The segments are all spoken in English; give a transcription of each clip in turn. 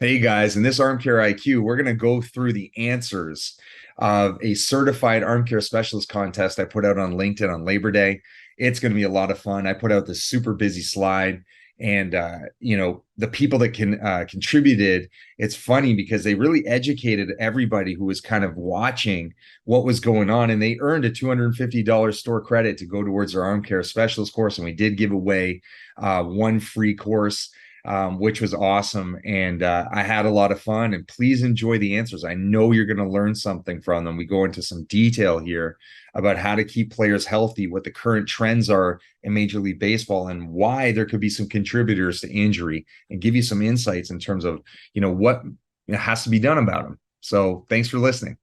Hey guys, in this ArmCare IQ, we're going to go through the answers of a certified ArmCare specialist contest I put out on LinkedIn on Labor Day. It's going to be a lot of fun. I put out this super busy slide, and the people that contributed. It's funny because they really educated everybody who was kind of watching what was going on, and they earned a $250 store credit to go towards their ArmCare specialist course. And we did give away one free course, which was awesome. And I had a lot of fun. And please enjoy the answers. I know you're going to learn something from them. We go into some detail here about how to keep players healthy, what the current trends are in Major League Baseball, and why there could be some contributors to injury, and give you some insights in terms of what has to be done about them. So thanks for listening.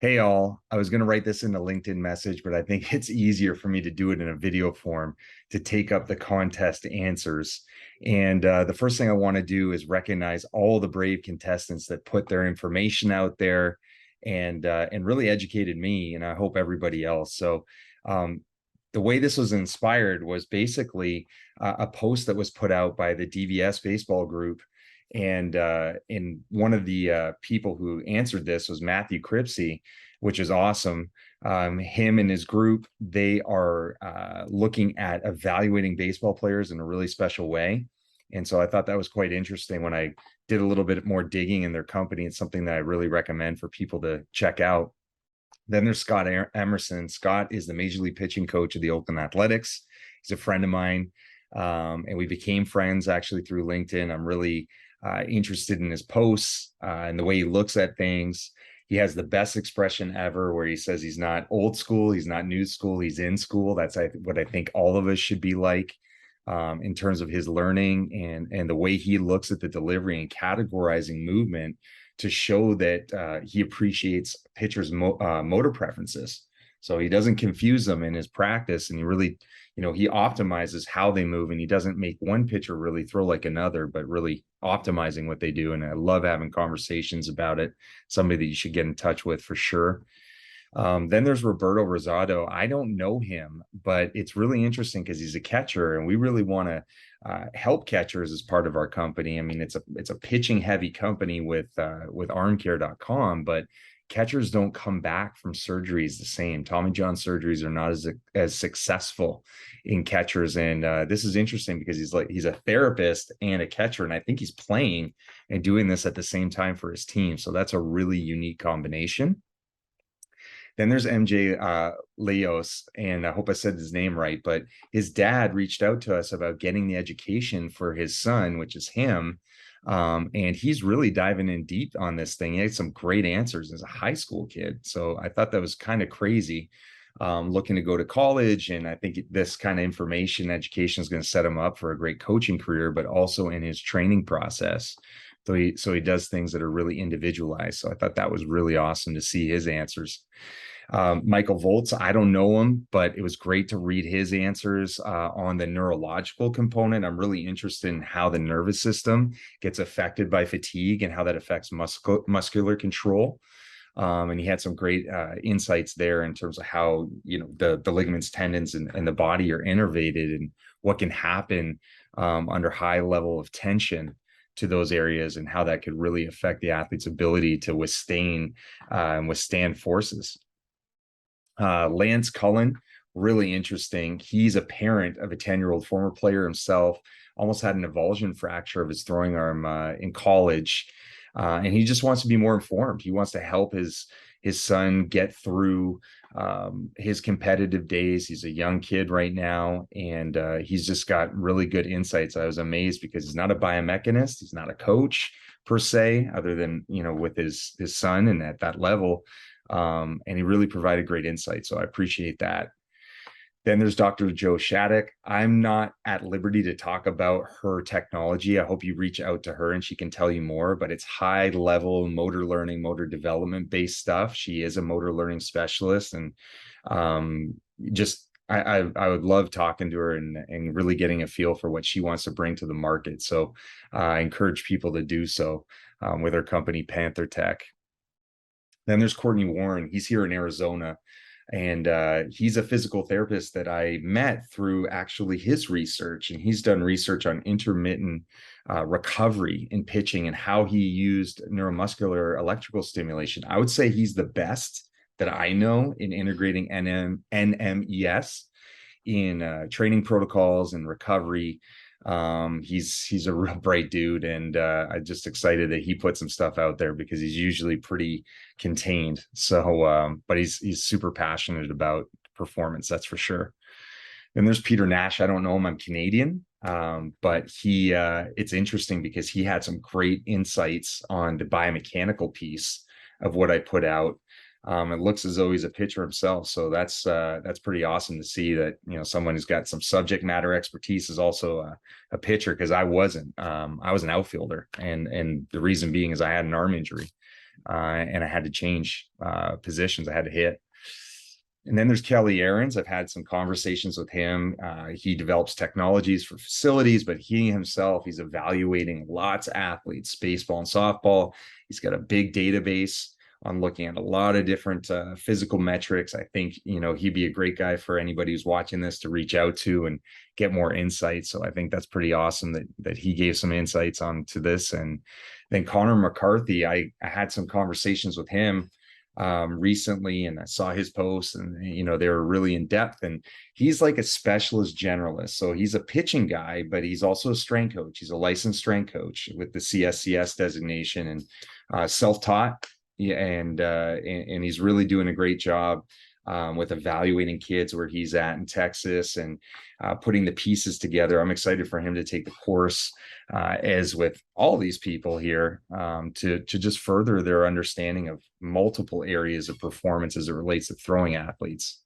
Hey, all. I was going to write this in a LinkedIn message, but I think it's easier for me to do it in a video form to take up the contest answers. And the first thing I want to do is recognize all the brave contestants that put their information out there and really educated me, and I hope everybody else. So um, the way this was inspired was basically a post that was put out by the DVS baseball group, and one of the people who answered this was Matthew Cripsey, which is awesome. Him and his group, they are looking at evaluating baseball players in a really special way. And so I thought that was quite interesting when I did a little bit more digging in their company. It's something that I really recommend for people to check out. Then there's Scott Emerson. Scott is the Major League pitching coach of the Oakland Athletics. He's a friend of mine, and we became friends actually through LinkedIn. I'm really interested in his posts and the way he looks at things. He has the best expression ever where he says he's not old school, he's not new school, he's in school. That's what I think all of us should be like, in terms of his learning and the way he looks at the delivery and categorizing movement to show that he appreciates pitchers' motor preferences. So he doesn't confuse them in his practice, and he really, he optimizes how they move, and he doesn't make one pitcher really throw like another, but really optimizing what they do. And I love having conversations about it. Somebody that you should get in touch with for sure. Then there's Roberto Rosado. I don't know him, but it's really interesting because he's a catcher, and we really want to help catchers as part of our company. I mean, it's a pitching heavy company with ArmCare.com, but catchers don't come back from surgeries the same. Tommy John surgeries are not as successful in catchers, and this is interesting because he's a therapist and a catcher, and I think he's playing and doing this at the same time for his team. So that's a really unique combination. Then there's MJ Leos, and I hope I said his name right, but his dad reached out to us about getting the education for his son, which is him. And he's really diving in deep on this thing. He had some great answers as a high school kid. So I thought that was kind of crazy, looking to go to college. And I think this kind of information education is going to set him up for a great coaching career, but also in his training process. So he does things that are really individualized. So I thought that was really awesome to see his answers. Michael Volz, I don't know him, but it was great to read his answers on the neurological component. I'm really interested in how the nervous system gets affected by fatigue and how that affects muscular control. And he had some great insights there in terms of how the ligaments, tendons, and the body are innervated, and what can happen under high level of tension to those areas, and how that could really affect the athlete's ability to withstand forces. Lance Cullen, really interesting. He's a parent of a 10-year-old former player himself, almost had an avulsion fracture of his throwing arm in college. And he just wants to be more informed. He wants to help his son get through his competitive days. He's a young kid right now, and he's just got really good insights. I was amazed because he's not a biomechanist. He's not a coach per se, other than, with his son and at that level. And he really provided great insight. So I appreciate that. Then there's Dr. Jo Shattuck. I'm not at liberty to talk about her technology. I hope you reach out to her and she can tell you more, but it's high level motor learning, motor development based stuff. She is a motor learning specialist, and I would love talking to her and really getting a feel for what she wants to bring to the market. So I encourage people to do so with her company, Panther Tech. Then there's Courtney Warren. He's here in Arizona. And he's a physical therapist that I met through actually his research, and he's done research on intermittent recovery in pitching and how he used neuromuscular electrical stimulation. I would say he's the best that I know in integrating NMES in training protocols and recovery. He's a real bright dude, and I'm just excited that he put some stuff out there because he's usually pretty contained. So, but he's super passionate about performance, that's for sure. Then there's Peter Nash. I don't know him. I'm Canadian, but it's interesting because he had some great insights on the biomechanical piece of what I put out. It looks as though he's a pitcher himself, so that's pretty awesome to see that, you know, someone who's got some subject matter expertise is also a pitcher, because I wasn't. I was an outfielder, and the reason being is I had an arm injury, and I had to change positions. I had to hit. And then there's Kelly Aarons. I've had some conversations with him. He develops technologies for facilities, but he himself, he's evaluating lots of athletes, baseball and softball. He's got a big database on looking at a lot of different physical metrics. I think, you know, he'd be a great guy for anybody who's watching this to reach out to and get more insights. So I think that's pretty awesome that he gave some insights onto this. And then Connor McCarthy, I had some conversations with him recently, and I saw his posts, and, you know, they were really in depth, and he's like a specialist generalist. So he's a pitching guy, but he's also a strength coach. He's a licensed strength coach with the CSCS designation, and self-taught. Yeah, and he's really doing a great job with evaluating kids where he's at in Texas, and putting the pieces together. I'm excited for him to take the course, as with all these people here, to just further their understanding of multiple areas of performance as it relates to throwing athletes.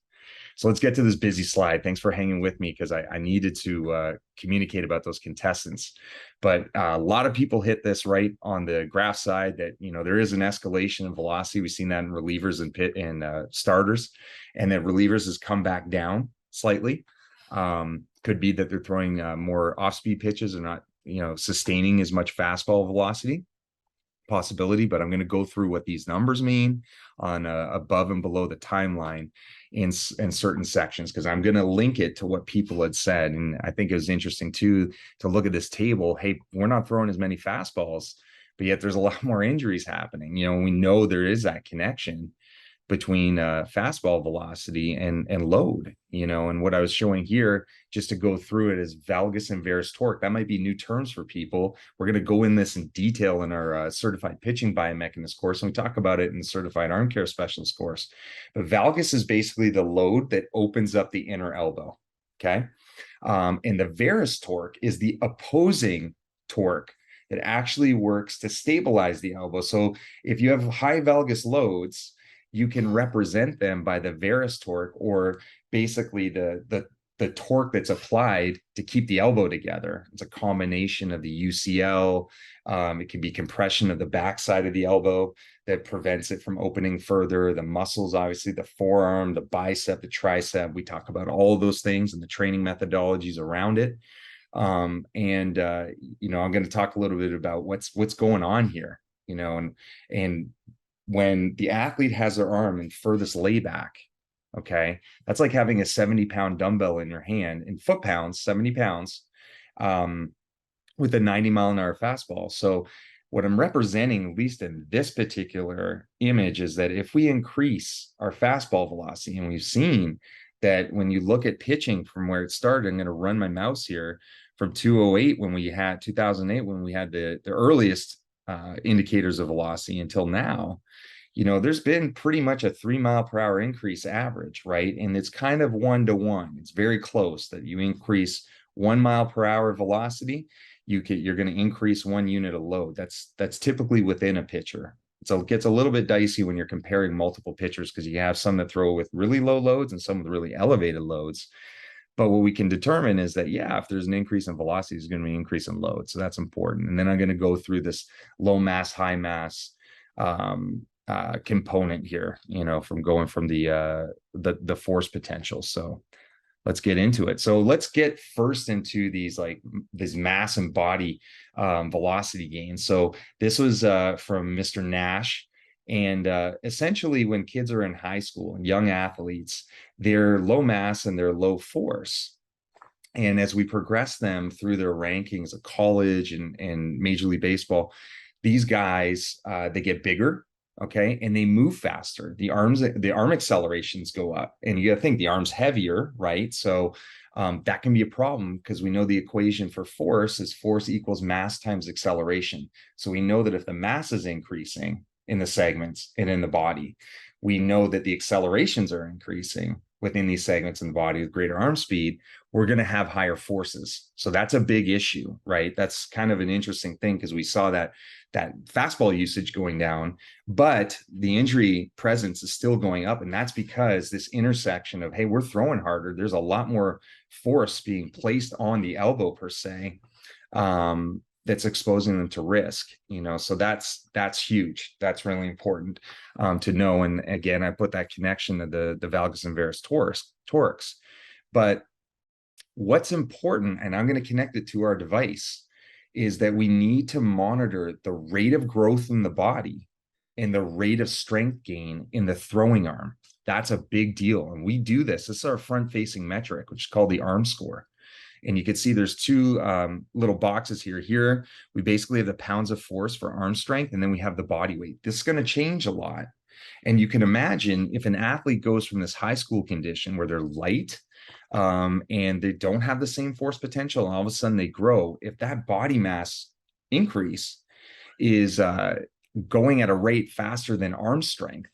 So let's get to this busy slide. Thanks for hanging with me, because I needed to communicate about those contestants. But a lot of people hit this right on the graph side, that, you know, there is an escalation in velocity. We've seen that in relievers and starters, and that relievers has come back down slightly. Could be that they're throwing more off-speed pitches, or not, you know, sustaining as much fastball velocity. Possibility, but I'm going to go through what these numbers mean on above and below the timeline in certain sections, because I'm going to link it to what people had said. And I think it was interesting too to look at this table. Hey, we're not throwing as many fastballs, but yet there's a lot more injuries happening. You know, we know there is that connection between fastball velocity and load, you know. And what I was showing here, just to go through it, is valgus and varus torque. That might be new terms for people. We're going to go in this in detail in our certified pitching biomechanist course, and we talk about it in the certified arm care specialist course. But valgus is basically the load that opens up the inner elbow, okay? And the varus torque is the opposing torque that actually works to stabilize the elbow. So if you have high valgus loads, you can represent them by the varus torque, or basically the torque that's applied to keep the elbow together. It's a combination of the UCL. It can be compression of the backside of the elbow that prevents it from opening further. The muscles, obviously, the forearm, the bicep, the tricep. We talk about all of those things and the training methodologies around it. You know, I'm going to talk a little bit about what's going on here, you know, and when the athlete has their arm in furthest layback, okay, that's like having a 70-pound dumbbell in your hand, in foot pounds, 70 pounds, with a 90-mile-an-hour fastball. So what I'm representing, at least in this particular image, is that if we increase our fastball velocity, and we've seen that when you look at pitching from where it started, I'm going to run my mouse here, from 2008 when we had the earliest indicators of velocity until now, you know, there's been pretty much a 3 mile per hour increase average, right? And it's kind of 1-to-1. It's very close, that you increase 1 mile per hour velocity, you're going to increase 1 unit of load. That's typically within a pitcher. So it gets a little bit dicey when you're comparing multiple pitchers, because you have some that throw with really low loads and some with really elevated loads. But what we can determine is that, yeah, if there's an increase in velocity, there's going to be an increase in load. So that's important. And then I'm going to go through this low mass, high mass component here, you know, from going from the force potential. So let's get into it. So let's get first into these mass and body velocity gains. So this was from Mr. Nash. And essentially, when kids are in high school and young athletes, they're low mass and they're low force. And as we progress them through their rankings of college and Major League Baseball, these guys, they get bigger, okay, and they move faster. The arm accelerations go up, and you got to think the arm's heavier, right? So that can be a problem because we know the equation for force is force equals mass times acceleration. So we know that if the mass is increasing in the segments and in the body, we know that the accelerations are increasing within these segments in the body with greater arm speed, we're going to have higher forces. So that's a big issue, right? That's kind of an interesting thing because we saw that fastball usage going down, but the injury presence is still going up. And that's because this intersection of, hey, we're throwing harder. There's a lot more force being placed on the elbow per se. That's exposing them to risk, so that's huge. That's really important to know. And again, I put that connection to the valgus and varus torics. But what's important, and I'm going to connect it to our device, is that we need to monitor the rate of growth in the body and the rate of strength gain in the throwing arm. That's a big deal. And we do this. This is our front-facing metric, which is called the ARM score. And you can see there's two little boxes here. Here, we basically have the pounds of force for arm strength, and then we have the body weight. This is going to change a lot. And you can imagine if an athlete goes from this high school condition where they're light and they don't have the same force potential, and all of a sudden they grow, if that body mass increase is going at a rate faster than arm strength,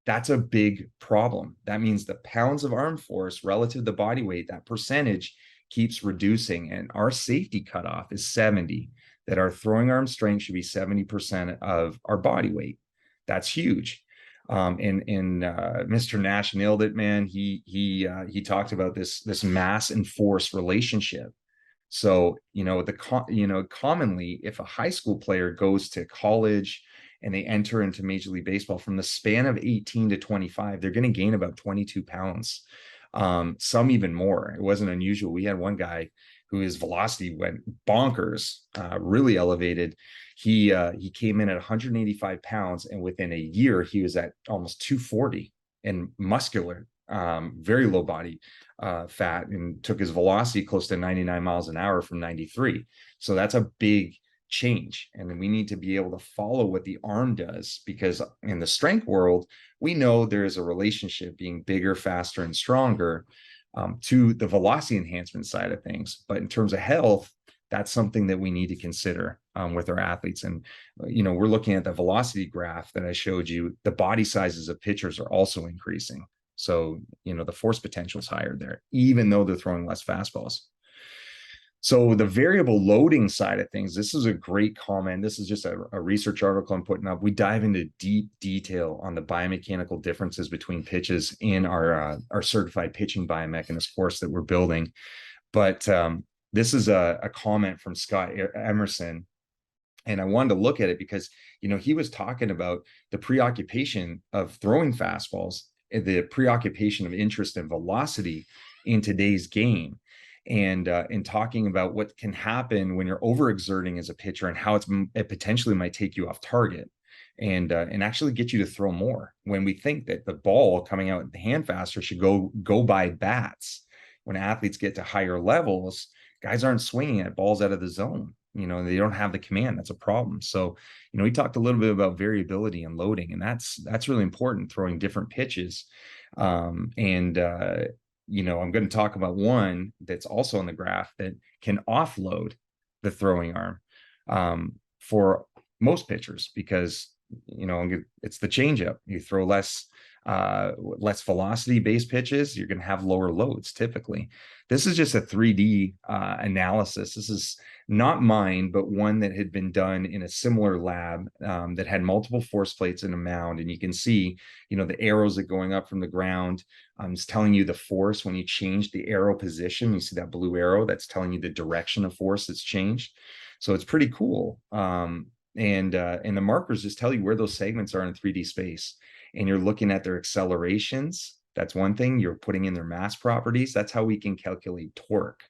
that's a big problem. That means the pounds of arm force relative to the body weight, that percentage keeps reducing, and our safety cutoff is 70, that our throwing arm strength should be 70% of our body weight. That's huge. And Mr. Nash nailed it, man. He talked about this mass and force relationship. So, commonly, if a high school player goes to college and they enter into Major League Baseball, from the span of 18 to 25, they're going to gain about 22 pounds. Some even more. It wasn't unusual. We had one guy who his velocity went bonkers, really elevated. He came in at 185 pounds, and within a year, he was at almost 240 and muscular, very low body fat, and took his velocity close to 99 miles an hour from 93. So that's a big change. And then we need to be able to follow what the arm does, because in the strength world, we know there is a relationship being bigger, faster, and stronger to the velocity enhancement side of things. But in terms of health, that's something that we need to consider with our athletes. And, we're looking at the velocity graph that I showed you. The body sizes of pitchers are also increasing. So, the force potential is higher there, even though they're throwing less fastballs. So the variable loading side of things, this is a great comment. This is just a research article I'm putting up. We dive into deep detail on the biomechanical differences between pitches in our certified pitching biomechanist course that we're building. But this is a comment from Scott Emerson. And I wanted to look at it because, he was talking about the preoccupation of throwing fastballs, the preoccupation of interest and velocity in today's game. And talking about what can happen when you're overexerting as a pitcher and how it potentially might take you off target and actually get you to throw more, when we think that the ball coming out the hand faster should go by bats. When athletes get to higher levels, guys aren't swinging at balls out of the zone. They don't have the command. That's a problem. So, we talked a little bit about variability and loading, and that's really important, throwing different pitches. I'm going to talk about one that's also on the graph that can offload the throwing arm for most pitchers, because it's the changeup. You throw less velocity based pitches, you're going to have lower loads typically. This is just a 3D analysis. This is not mine, but one that had been done in a similar lab that had multiple force plates in a mound. And you can see, the arrows that going up from the ground. It's telling you the force when you change the arrow position. You see that blue arrow, that's telling you the direction of force that's changed. So it's pretty cool. And the markers just tell you where those segments are in 3D space. And you're looking at their accelerations. That's one thing. You're putting in their mass properties. That's how we can calculate torque.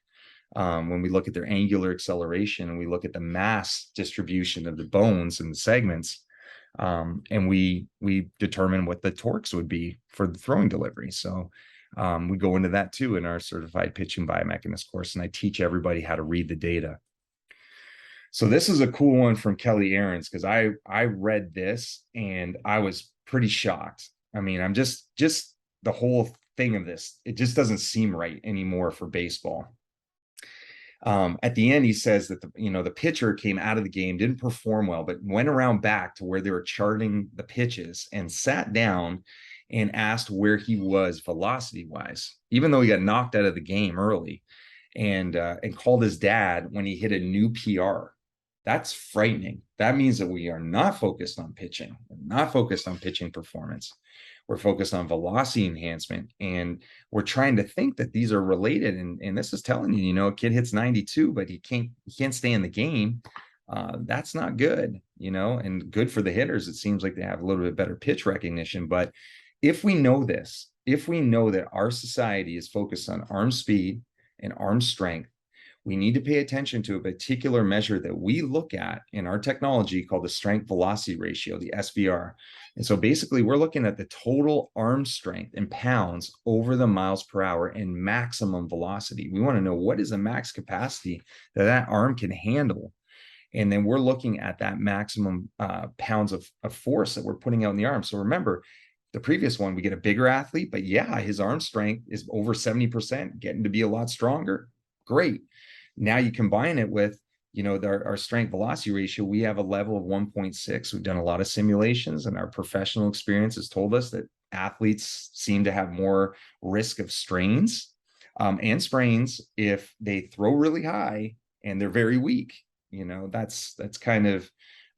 When we look at their angular acceleration and we look at the mass distribution of the bones and the segments, And we determine what the torques would be for the throwing delivery. So we go into that too in our certified pitching biomechanist course, and I teach everybody how to read the data. So this is a cool one from Kelly Aarons, because I read this and I was pretty shocked. I mean, I'm just the whole thing of this, it just doesn't seem right anymore for baseball. At the end, he says that the pitcher came out of the game, didn't perform well, but went around back to where they were charting the pitches and sat down and asked where he was velocity wise, even though he got knocked out of the game early, and called his dad when he hit a new PR. That's frightening. That means that we are not focused on pitching, not focused on pitching performance. We're focused on velocity enhancement, and we're trying to think that these are related. And this is telling you, a kid hits 92, but he can't stay in the game. That's not good, and good for the hitters. It seems like they have a little bit better pitch recognition. But if we know this, if we know that our society is focused on arm speed and arm strength, we need to pay attention to a particular measure that we look at in our technology called the strength velocity ratio, the SVR. And so basically we're looking at the total arm strength in pounds over the miles per hour and maximum velocity. We want to know what is the max capacity that arm can handle. And then we're looking at that maximum pounds of force that we're putting out in the arm. So remember, the previous one, we get a bigger athlete, but yeah, his arm strength is over 70%, getting to be a lot stronger. Great. Now you combine it with, our strength velocity ratio, we have a level of 1.6. We've done a lot of simulations, and our professional experience has told us that athletes seem to have more risk of strains and sprains if they throw really high and they're very weak. That's kind of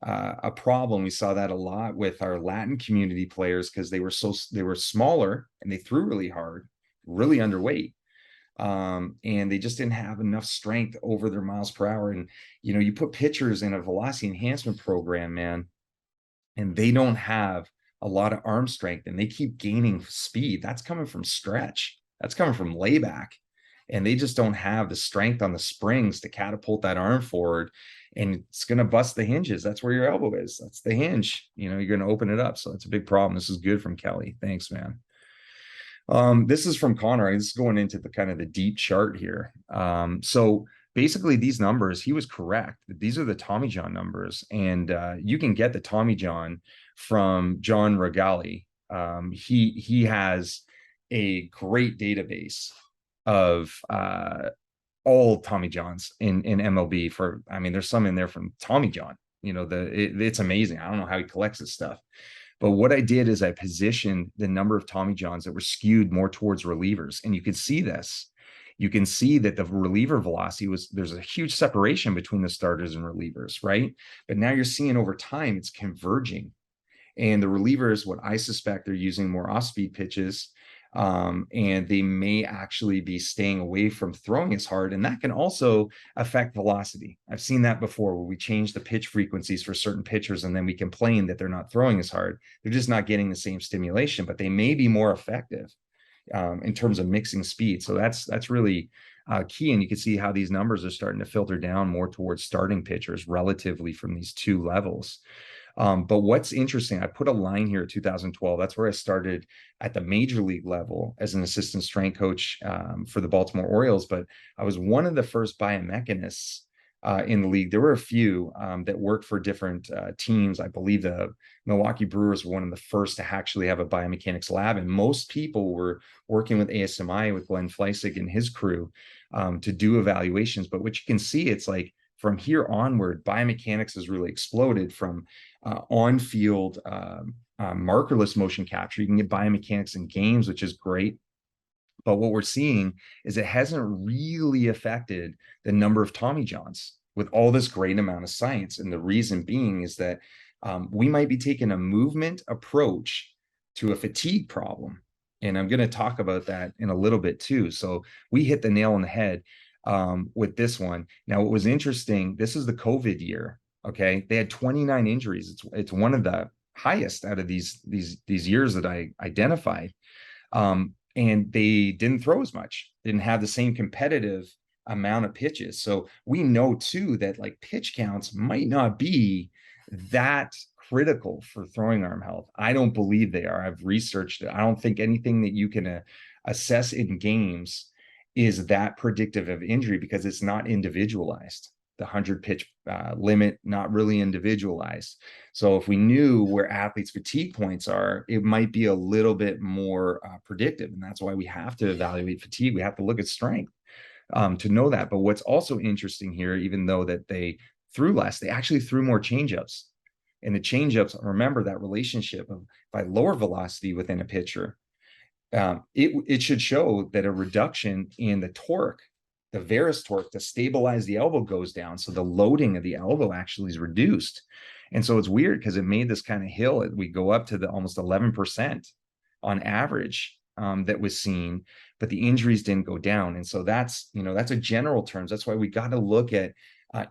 a problem. We saw that a lot with our Latin community players, because they were smaller and they threw really hard, really underweight. And they just didn't have enough strength over their miles per hour. And, you put pitchers in a velocity enhancement program, man, and they don't have a lot of arm strength and they keep gaining speed. That's coming from stretch. That's coming from layback. And they just don't have the strength on the springs to catapult that arm forward. And it's going to bust the hinges. That's where your elbow is. That's the hinge. You're going to open it up. So it's a big problem. This is good from Kelly. Thanks, man. This is from Connor. This is going into the kind of the deep chart here. So basically these numbers, he was correct. These are the Tommy John numbers, and you can get the Tommy John from John Regali. He has a great database of all Tommy Johns in MLB. There's some in there from Tommy John. It's amazing. I don't know how he collects this stuff. But what I did is I positioned the number of Tommy Johns that were skewed more towards relievers. And you can see this. You can see that the reliever velocity there's a huge separation between the starters and relievers, right? But now you're seeing over time, it's converging. And the relievers, what I suspect, they're using more off-speed pitches, and they may actually be staying away from throwing as hard, and that can also affect velocity. I've seen that before, where we change the pitch frequencies for certain pitchers and then we complain that they're not throwing as hard. They're just not getting the same stimulation, but they may be more effective in terms of mixing speed. So that's really key, and you can see how these numbers are starting to filter down more towards starting pitchers relatively from these two levels. But what's interesting, I put a line here at 2012. That's where I started at the major league level as an assistant strength coach for the Baltimore Orioles. But I was one of the first biomechanists in the league. There were a few that worked for different teams. I believe the Milwaukee Brewers were one of the first to actually have a biomechanics lab. And most people were working with ASMI, with Glenn Fleissig and his crew to do evaluations. But what you can see, it's like from here onward, biomechanics has really exploded from on-field markerless motion capture. You can get biomechanics in games, which is great. But what we're seeing is it hasn't really affected the number of Tommy Johns with all this great amount of science. And the reason being is that we might be taking a movement approach to a fatigue problem. And I'm going to talk about that in a little bit too. So we hit the nail on the head with this one. Now, what was interesting, this is the COVID year. Okay. They had 29 injuries. It's one of the highest out of these years that I identified. And they didn't throw as much, didn't have the same competitive amount of pitches. So we know too that like pitch counts might not be that critical for throwing arm health? I don't believe they are. I've researched it. I don't think anything that you can assess in games is that predictive of injury because it's not individualized. The 100 pitch limit, not really individualized. So if we knew where athletes' fatigue points are, it might be a little bit more predictive. And that's why we have to evaluate fatigue. We have to look at strength to know that. But what's also interesting here, even though that they threw less, they actually threw more changeups. And the changeups, remember that relationship of by lower velocity within a pitcher, it should show that a reduction in the torque, the varus torque to stabilize the elbow goes down. So the loading of the elbow actually is reduced. And so it's weird because it made this kind of hill. We go up to the almost 11% on average that was seen, but the injuries didn't go down. And so that's a general terms. That's why we got to look at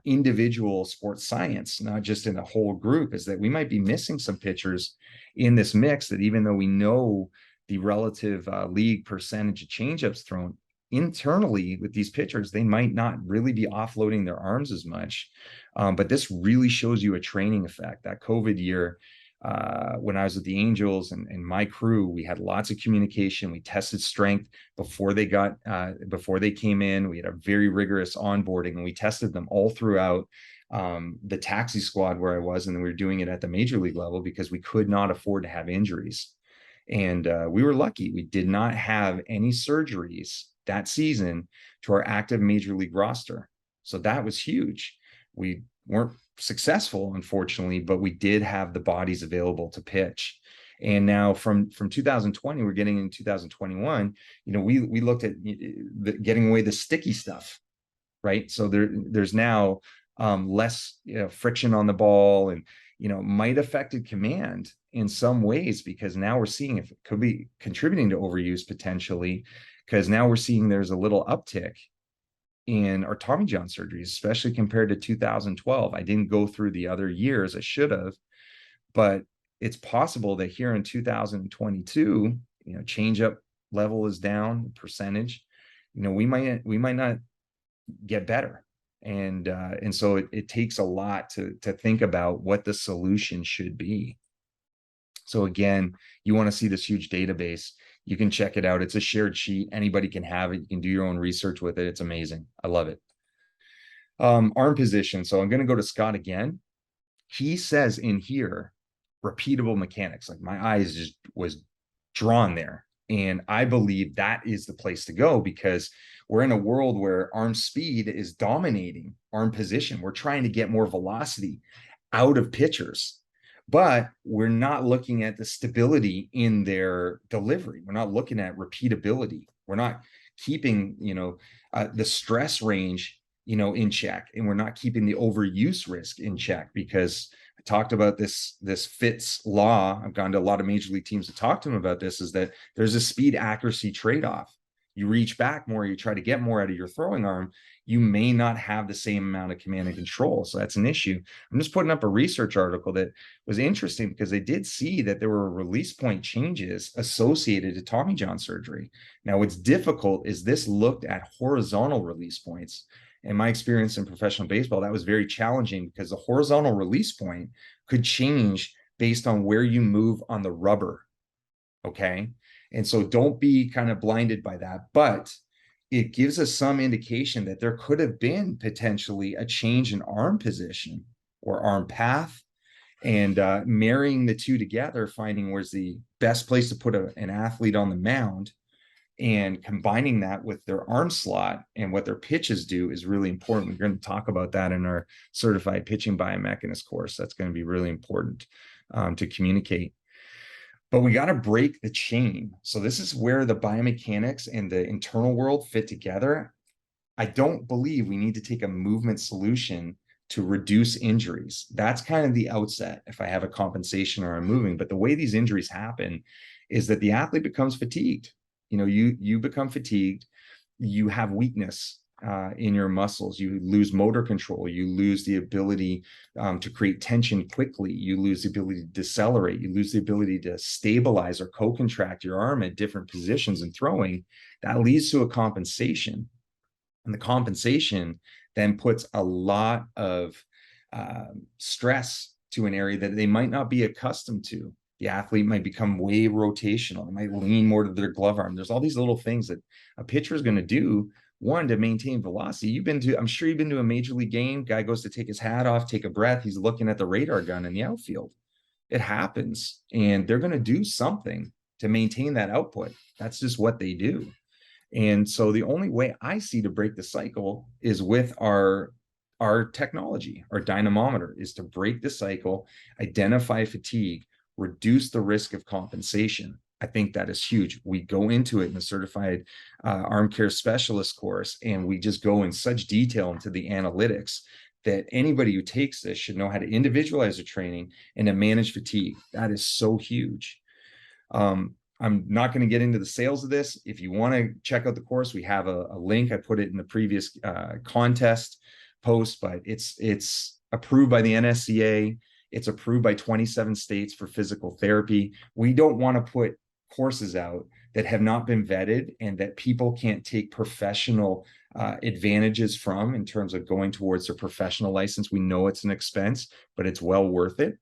individual sports science, not just in a whole group, is that we might be missing some pitchers in this mix that even though we know the relative league percentage of changeups thrown internally with these pitchers, they might not really be offloading their arms as much. But this really shows you a training effect. That COVID year, when I was with the Angels and my crew, we had lots of communication. We tested strength before they came in. We had a very rigorous onboarding, and we tested them all throughout the taxi squad where I was, and then we were doing it at the major league level because we could not afford to have injuries. And we were lucky. We did not have any surgeries that season to our active major league roster. So that was huge. We weren't successful, unfortunately, but we did have the bodies available to pitch. And now from 2020, we're getting in 2021, we looked at getting away the sticky stuff, right? So there's now less friction on the ball, and might affected command in some ways, because now we're seeing if it could be contributing to overuse potentially, because now we're seeing there's a little uptick in our Tommy John surgeries, especially compared to 2012. I didn't go through the other years, I should have, but it's possible that here in 2022, changeup level is down percentage. We might not get better. And so it takes a lot to think about what the solution should be. So again, you want to see this huge database, you can check it out. It's a shared sheet. Anybody can have it. You can do your own research with it. It's amazing. I love it. Arm position. So I'm going to go to Scott again. He says in here, repeatable mechanics. Like my eyes just was drawn there. And I believe that is the place to go, because we're in a world where arm speed is dominating arm position. We're trying to get more velocity out of pitchers, but we're not looking at the stability in their delivery. We're not looking at repeatability. We're not keeping, the stress range, in check, and we're not keeping the overuse risk in check, because I talked about this Fitz law. I've gone to a lot of major league teams to talk to them about this, is that there's a speed accuracy trade-off. You reach back more, you try to get more out of your throwing arm, you may not have the same amount of command and control. So that's an issue. I'm just putting up a research article that was interesting, because they did see that there were release point changes associated to Tommy John surgery. Now, what's difficult is this looked at horizontal release points. In my experience in professional baseball, that was very challenging, because the horizontal release point could change based on where you move on the rubber. Okay. And so don't be kind of blinded by that, but it gives us some indication that there could have been potentially a change in arm position or arm path, and marrying the two together, finding where's the best place to put an athlete on the mound, and combining that with their arm slot and what their pitches do is really important. We're going to talk about that in our certified pitching biomechanist course. That's going to be really important to communicate. But we got to break the chain. So this is where the biomechanics and the internal world fit together. I don't believe we need to take a movement solution to reduce injuries. That's kind of the outset if I have a compensation or I'm moving. But the way these injuries happen is that the athlete becomes fatigued. You become fatigued, you have weakness in your muscles, you lose motor control, you lose the ability to create tension quickly, you lose the ability to decelerate, you lose the ability to stabilize or co-contract your arm at different positions in throwing. That leads to a compensation. And the compensation then puts a lot of stress to an area that they might not be accustomed to. The athlete might become way rotational. They might lean more to their glove arm. There's all these little things that a pitcher is going to do, one, to maintain velocity. I'm sure you've been to a major league game. Guy goes to take his hat off, take a breath. He's looking at the radar gun in the outfield. It happens, and they're going to do something to maintain that output. That's just what they do. And so the only way I see to break the cycle is with our technology, our dynamometer, is to break the cycle, identify fatigue, reduce the risk of compensation. I think that is huge. We go into it in the certified ArmCare specialist course, and we just go in such detail into the analytics that anybody who takes this should know how to individualize their training and to manage fatigue. That is so huge. I'm not going to get into the sales of this. If you want to check out the course, we have a link. I put it in the previous contest post, but it's approved by the NSCA. It's approved by 27 states for physical therapy. We don't want to put courses out that have not been vetted and that people can't take professional advantages from in terms of going towards their professional license. We know it's an expense, but it's well worth it.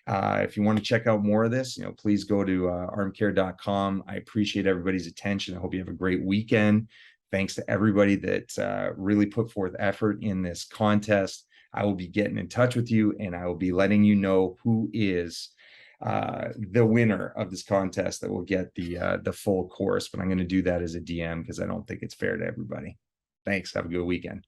If you want to check out more of this, please go to armcare.com. I appreciate everybody's attention. I hope you have a great weekend. Thanks to everybody that really put forth effort in this contest. I will be getting in touch with you, and I will be letting you know who is the winner of this contest that will get the full course. But I'm going to do that as a DM because I don't think it's fair to everybody. Thanks. Have a good weekend.